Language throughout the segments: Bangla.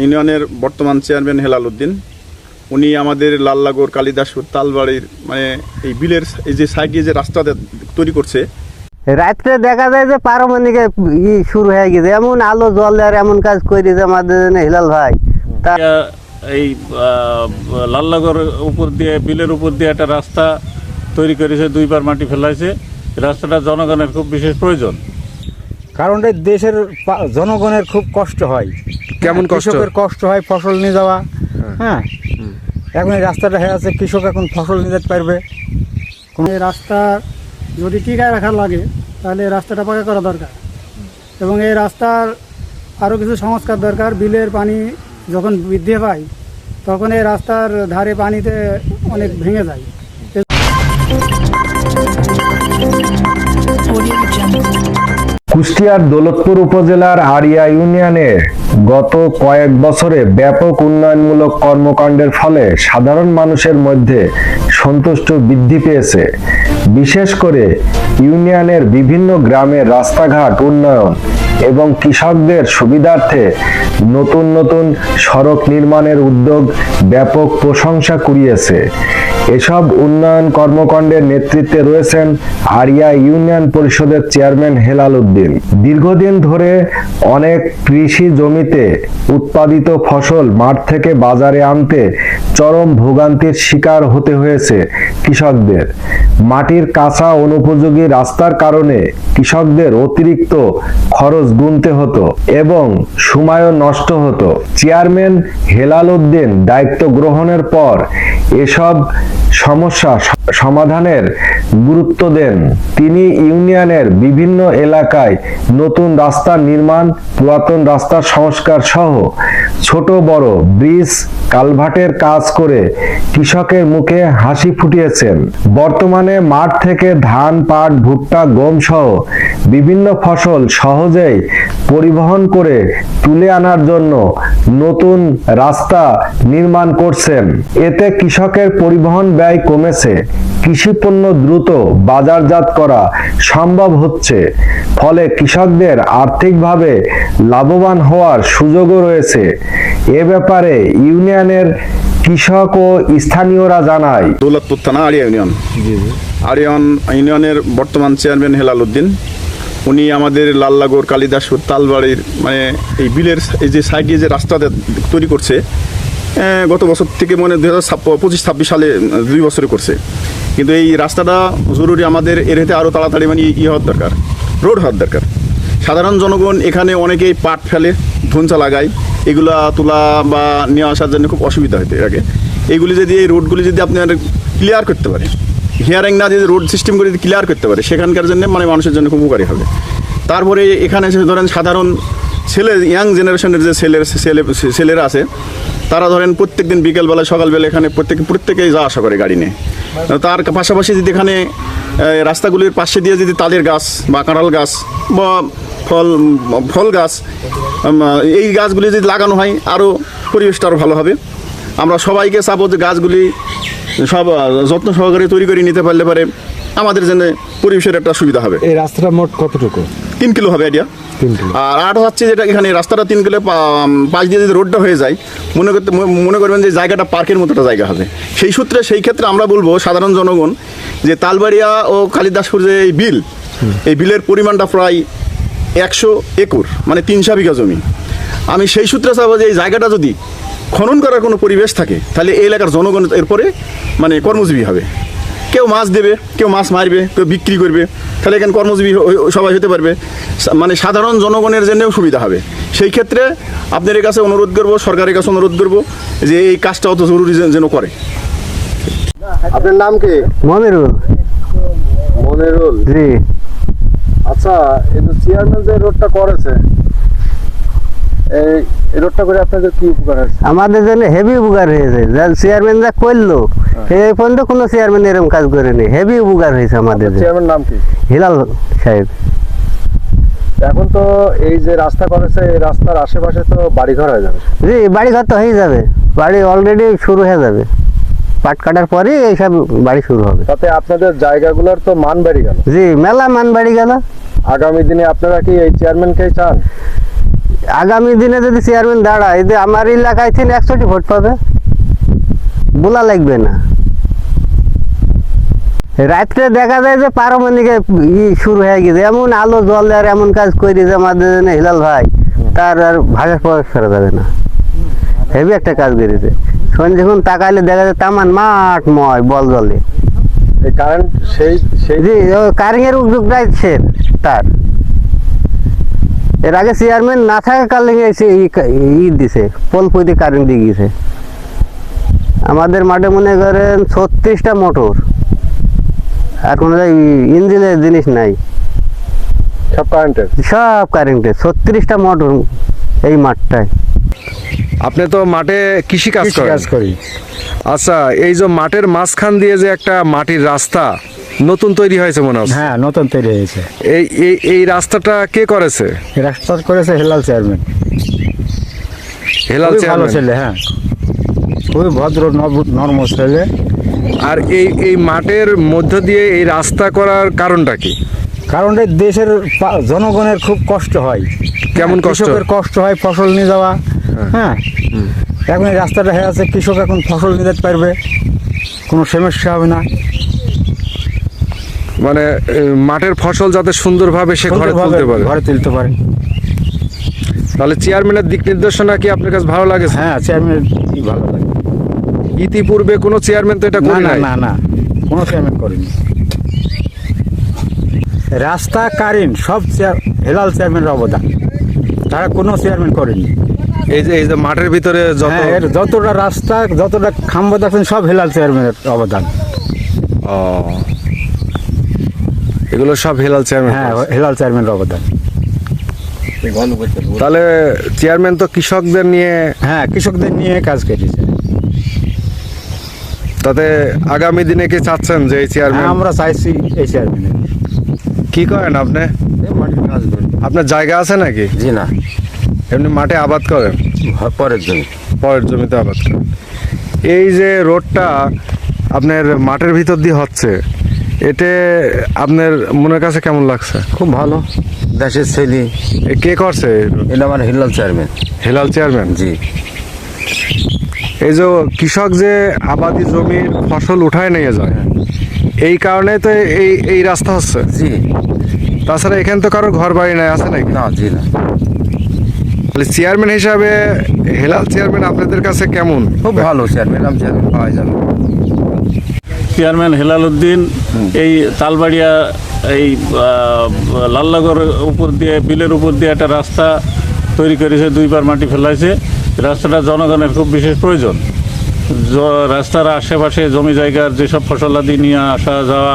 ইউনিয়নের বর্তমান চেয়ারম্যান হেলাল উদ্দিন, উনি আমাদের লাল্লাগড় কালিদাসপুর তালবাড়ির মানে এই বিলের এই যে সাইডে যে রাস্তাটা তৈরি করছে, রাত্রে দেখা যায় যে পারমাণবিক শুরু হয়ে গেছে, এমন আলো জল আর এমন কাজ করে যে আমাদের হিলাল ভাই এই লাল্লাগড় উপর দিয়ে বিলের উপর দিয়ে একটা রাস্তা তৈরি করেছে, দুইবার মাটি ফেলাইছে। রাস্তাটা জনগণের খুব বিশেষ প্রয়োজন, কারণ এই দেশের জনগণের খুব কষ্ট হয়। কেমন কষ্ট? কৃষকের কষ্ট হয় ফসল নিয়ে যাওয়া। হ্যাঁ, এখন এই রাস্তাটা হয়ে আছে, কৃষক এখন ফসল নিয়ে যেতে পারবে। এই রাস্তা যদি টিকায় রাখা লাগে তাহলে এই রাস্তাটা পাকা করা দরকার, এবং এই রাস্তার আরও কিছু সংস্কার দরকার। বিলের পানি যখন বৃদ্ধি পায় তখন এই রাস্তার ধারে পানিতে অনেক ভেঙে যায়। কুষ্টিয়ার দৌলতপুর উপজেলার আড়িয়া ইউনিয়নে গত কয়েক বছরে ব্যাপক উন্নয়নমূলক কর্মকাণ্ডের ফলে সাধারণ মানুষের মধ্যে সন্তুষ্টি বৃদ্ধি পেয়েছে। বিশেষ করে ইউনিয়নের বিভিন্ন গ্রামের রাস্তাঘাট উন্নয়ন এবং কৃষকদের সুবিধার্থে নতুন নতুন সড়ক নির্মাণের উদ্যোগ ব্যাপক প্রশংসা কুড়িয়েছে। এসব উন্নয়ন কর্মকাণ্ডের নেতৃত্বে রয়েছেন আড়িয়া ইউনিয়ন পরিষদের চেয়ারম্যান হেলাল উদ্দিন। দীর্ঘদিন ধরে অনেক কৃষি জমিতে উৎপাদিত ফসল মাঠ থেকে বাজারে আনতে চরম ভোগান্তির শিকার হতে হয়েছে কৃষকদের। মাটির কাঁচা অনুপযোগী রাস্তার কারণে কৃষকদের অতিরিক্ত খরচ গুনতে হতো এবং সময়ও নষ্ট হতো। চেয়ারম্যান হেলাল উদ্দিন দায়িত্ব গ্রহণের পর এসব সমস্যা সমাধানের গুরুত্ব দেন। তিনি ইউনিয়নের বিভিন্ন এলাকায় নতুন রাস্তা নির্মাণ, পুরাতন রাস্তার সংস্কার সহ ছোট বড় ব্রিজ কালভার্টের কাজ করে কৃষকের মুখে হাসি ফুটিয়েছেন। বর্তমানে মাঠ থেকে ধান, পাট, ভুট্টা, গম সহ বিভিন্ন ফসল সহজেই পরিবহন করে তুলে আনার জন্য নতুন রাস্তা নির্মাণ করছেন। এতে কৃষকের পরিবহন ব্যয় কমেছে, কৃষি পণ্য দ্রুত বাজারজাত করা সম্ভব হচ্ছে, ফলে কৃষকদের আর্থিকভাবে লাভবান হওয়ার সুযোগও রয়েছে। এ ব্যাপারে ইউনিয়নের কৃষক ও স্থানীয়রা জানায়। দৌলতপুর থানা আড়িয়া ইউনিয়ন, আড়িয়া ইউনিয়নের বর্তমান চেয়ারম্যান হেলাল উদ্দিন, উনি আমাদের লাল্লাগড় কালিদাসপুর তালবাড়ির মানে এই বিলের এই যে সাইডে যে রাস্তাটা তৈরি করছে, গত বছর থেকে মানে 2025-26 সালে 2 বছরে করছে। কিন্তু এই রাস্তাটা জরুরি, আমাদের এর হেতে আরও তাড়াতাড়ি মানে হওয়ার দরকার, রোড হওয়ার দরকার। সাধারণ জনগণ এখানে অনেকেই পাট ফেলে, ধুনচা লাগায়, এগুলা তোলা বা নিয়ে আসার জন্য খুব অসুবিধা হতো এর আগে। এইগুলি যদি এই রোডগুলি যদি আপনার ক্লিয়ার করতে পারে, হিয়ারিং না যদি রোড সিস্টেম করে যদি ক্লিয়ার করতে পারে, সেখানকার জন্য মানে মানুষের জন্য খুব উপকারী হবে। তারপরে এখানে ধরেন সাধারণ ছেলে, ইয়াং জেনারেশনের যে ছেলেরা আছে, তারা ধরেন প্রত্যেক দিন বিকেলবেলা সকালবেলা এখানে প্রত্যেকেই যাওয়া আসা করে গাড়ি নিয়ে। তার পাশাপাশি যদি এখানে রাস্তাগুলির পাশে দিয়ে যদি তালের গাছ বা কাঁঠাল গাছ বা ফল গাছ, এই গাছগুলি যদি লাগানো হয় আরও পরিবেশটা আরও ভালো হবে। আমরা সবাইকে চাবো যে গাছগুলি সব যত্ন সহকারে তৈরি করে নিতে পারলে পারে আমাদের জন্য পরিবেশের একটা সুবিধা হবে। এই রাস্তাটা মোট কতটুকু? 3 কিলো হবে আইডিয়া। আর আট হচ্ছে যেটা এখানে রাস্তাটা 3 কিলো পাশ দিয়ে যদি রোডটা হয়ে যায়, মনে করবেন যে জায়গাটা পার্কের মতো একটা জায়গা হবে। সেই ক্ষেত্রে আমরা বলবো সাধারণ জনগণ যে তালবাড়িয়া ও কালিদাসপুর যে এই বিল, এই বিলের পরিমাণটা প্রায় 100 একর, মানে 300 বিঘা জমি। আমি সেই সূত্রে চাবো যে এই জায়গাটা যদি খনন করার কোনো পরিবেশ থাকে, তাহলে এই এলাকার জনগণ এরপরে মানে কর্মজীবী হবে। কেউ মাছ দেবে, কেউ মাছ মারবে, কেউ বিক্রি করবে, তাহলে এখানে কর্মজীবী সবাই হতে পারবে, মানে সাধারণ জনগণের জন্যও সুবিধা হবে। সেই ক্ষেত্রে আপনাদের কাছে অনুরোধ করব, সরকারের কাছে অনুরোধ করব যে এই কাজটা অত জরুরি যেন করে। আপনার নাম কি? মনিরুল। মনিরুল জি। আচ্ছা, এই যে চেয়ারম্যান যে রোডটা করেছে, এই রোডটা করে আপনাদের কি উপকার হয়েছে? আমাদের জন্য হেভি উপকার হয়েছে। চেয়ারম্যান যা করলো এই পর্যন্ত কোনো চেয়ারম্যান এরকম কাজ করেনি, হেভি উপকার হয়েছে আমাদের। চেয়ারম্যান নাম কি? হিলাল সাহেব। এখন তো এই যে রাস্তা করেছে, এই রাস্তার আশেপাশে তো বাড়িঘর হয়ে যাবে। জি, বাড়িঘর তো হয়ে যাবে, বাড়ি অলরেডি শুরু হয়ে যাবে। পাট কাটার পরে এইসব বাড়ি শুরু হবে। তাতে আপনাদের জায়গাগুলোর তো মান বেড়ে গেল। জি, মেলা মান বাড়ি গেল। আগামী দিনে আপনারা কি এই চেয়ারম্যানকেই চান? আগামী দিনে যদি চেয়ারম্যান দাঁড়ায়, যে আমার এলাকায় থেকে 100টি ভোট পাবে, বলা লাগবে না। রাত্রে দেখা যায় যে পারমাণবিক শুরু হয়ে গেছে, এমন আলো জলে আর এমন কাজ করি যে আমাদের জন্য হিলাল ভাই তার আর ভাষা প্রকাশ করা যাবে না। হেভি একটা কাজ করেছে। যখন তাকাইলে দেখা যায় তামান মাঠময় বল জলে। এই কারেন্ট সেই জি, কারেন্টের উদ্যোগ রাখছে তার। এর আগে চেয়ারম্যান না থাকাকালীন দিছে, পোল পইতে কারেন্ট দিয়ে গেছে। আমাদের মাঠে মনে করেন 36টা মোটর, আর কোনো ইঞ্জিনের জিনিস নাই, সব কারেন্টের। সব কারেন্টের 36টা মোটর এই মাঠটায়। আপনি তো মাঠে কৃষি কাজ কাজ করি। আচ্ছা, এই যে মাঠের মাঝখান দিয়ে যে একটা মাটির রাস্তা নতুন তৈরি হয়েছে মনে হচ্ছে, হ্যাঁ, নতুন তৈরি হয়েছে। এই রাস্তাটা কে করেছে? এই রাস্তা করেছে হেলাল চেয়ারম্যান। হেলাল খুবই ভালো চেয়ারম্যান। ছেলে, হ্যাঁ, খুবই ভদ্র নর্ম ছেলে। আর এই মাঠের মধ্য দিয়ে এই রাস্তা করার কারণটা কি? কারণ এই দেশের জনগণের খুব কষ্ট হয়। কেমন কষ্ট? কৃষকের কষ্ট হয় ফসল নিয়ে যাওয়া। হ্যাঁ, এখন এই রাস্তাটা হয়ে আছে, কৃষক এখন ফসল নিয়ে যেতে পারবে, কোনো সমস্যা হবে না। মানে মাঠের ফসল যাতে সুন্দরভাবে সে ঘরে তুলতে পারে। ঘরে তুলতে পারে। তাহলে চেয়ারম্যানের দিক নির্দেশনা কি আপনার কাছে ভালো লাগে? হ্যাঁ, চেয়ারম্যান ভালো লাগে। ইতিপূর্বে কোনো চেয়ারম্যান তো এটা না করে না নাই। না না, কোনো চেয়ারম্যান করেনি। রাস্তা কারেন্ট সব হেলাল চেয়ারম্যানের অবদান, তারা কোনো চেয়ারম্যান করেনি। এই যে মাঠের ভিতরে যত হ্যাঁ, এর যতটা রাস্তা, যতটা খাম্বা দেখেন, সব হেলাল চেয়ারম্যানের অবদান। ও, এগুলো সব হেলাল চেয়ারম্যান। হ্যাঁ, হেলাল চেয়ারম্যানের অবদান। তাহলে চেয়ারম্যান তো কৃষকদের নিয়ে, হ্যাঁ, কৃষকদের নিয়ে কাজ করেছে। তাতে আগামী দিনে কি চাচ্ছেন যে এই চেয়ারম্যান? হ্যাঁ, আমরা চাইছি এই চেয়ারম্যানের। কি করেন আপনি? আপনার জায়গা আছে নাকি? জি না, এমনি মাঠে আবাদ করেন? পরের জমি। পরের জমিতে আবাদ করেন। এই যে রোডটা আপনার মাঠের ভিতর দিয়ে হচ্ছে, এতে আপনার মনের কাছে কেমন লাগছে? খুব ভালো, দেশের ছেলে। এ কে করছে? এটা আমার হিলাল চেয়ারম্যান। হেলাল চেয়ারম্যান। জি, এই যে কৃষক যে আবাদি জমির ফসল উঠায় নিয়ে যায়, এই কারণে তো এই রাস্তা হচ্ছে। জি। তাছাড়া এখানে তো কারো ঘর বাড়ি নাই, আছে নাকি? না, জি না। তাহলে চেয়ারম্যান হিসাবে হেলাল চেয়ারম্যান আপনাদের কাছে কেমন? খুব ভালো চেয়ারম্যান, আমি চেয়ারম্যান পাওয়া যাবে। চেয়ারম্যান হেলাল উদ্দিন এই তালবাড়িয়া এই লাল্লাগর উপর দিয়ে, বিলের উপর দিয়ে একটা রাস্তা তৈরি করেছে, 2বার মাটি ফেলাইছে। রাস্তাটা জনগণের খুব বিশেষ প্রয়োজন। রাস্তার আশেপাশে জমি জায়গার যেসব ফসলাদি নিয়ে আসা যাওয়া,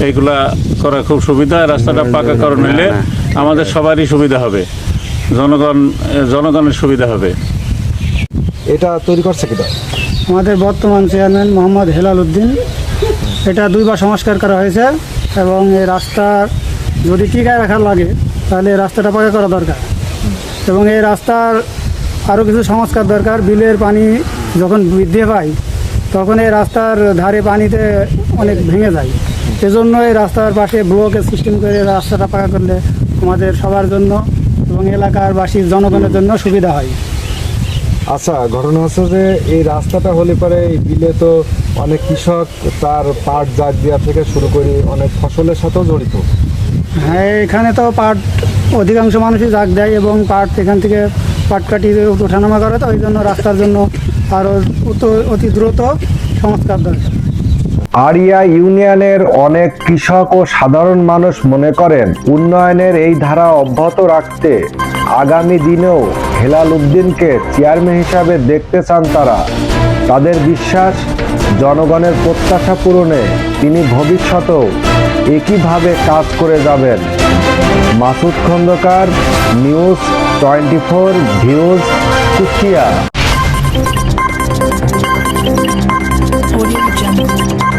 এইগুলা করা খুব সুবিধা। রাস্তাটা পাকাকরণ হলে আমাদের সবারই সুবিধা হবে, জনগণের সুবিধা হবে। এটা তৈরি করছে কিটা? আমাদের বর্তমান চেয়ারম্যান মোহাম্মদ হেলাল উদ্দিন। এটা 2বার সংস্কার করা হয়েছে, এবং এই রাস্তার যদি টিকায় রাখার লাগে তাহলে এই রাস্তাটা পাকা করা দরকার, এবং এই রাস্তার আরও কিছু সংস্কার দরকার। বিলের পানি যখন বৃদ্ধি পায় তখন এই রাস্তার ধারে পানিতে অনেক ভেঙে যায়। এজন্য এই রাস্তার পাশে ব্লকের সিস্টেম করে রাস্তাটা পাকা করলে আমাদের সবার জন্য এবং এলাকার বাসী জনগণের জন্য সুবিধা হয়। আচ্ছা, ঘটনা হচ্ছে যে এই রাস্তাটা হলে পরে এই বিলে তো অনেক কৃষক তার পাট জাগ দেওয়া থেকে শুরু করে অনেক ফসলের সাথেও জড়িত। হ্যাঁ, এখানে তো পাট অধিকাংশ মানুষই জাগ দেয়, এবং পাট এখান থেকে পাট কাটিয়ে ওঠানামা করে, তো ওই জন্য রাস্তার জন্য আরও অতি দ্রুত সংস্কার দরকার। আড়িয়া ইউনিয়নের অনেক কৃষক ও সাধারণ মানুষ মনে করেন উন্নয়নের এই ধারা অব্যাহত রাখতে আগামী দিনেও হেলাল উদ্দিনকে চেয়ারম্যান হিসাবে দেখতে চান তারা। তাদের বিশ্বাস, জনগণের প্রত্যাশা পূরণে তিনি ভবিষ্যতেও একইভাবে কাজ করে যাবেন। Masud Khandakar, news 24 views, Kushtia. Audio Jungle.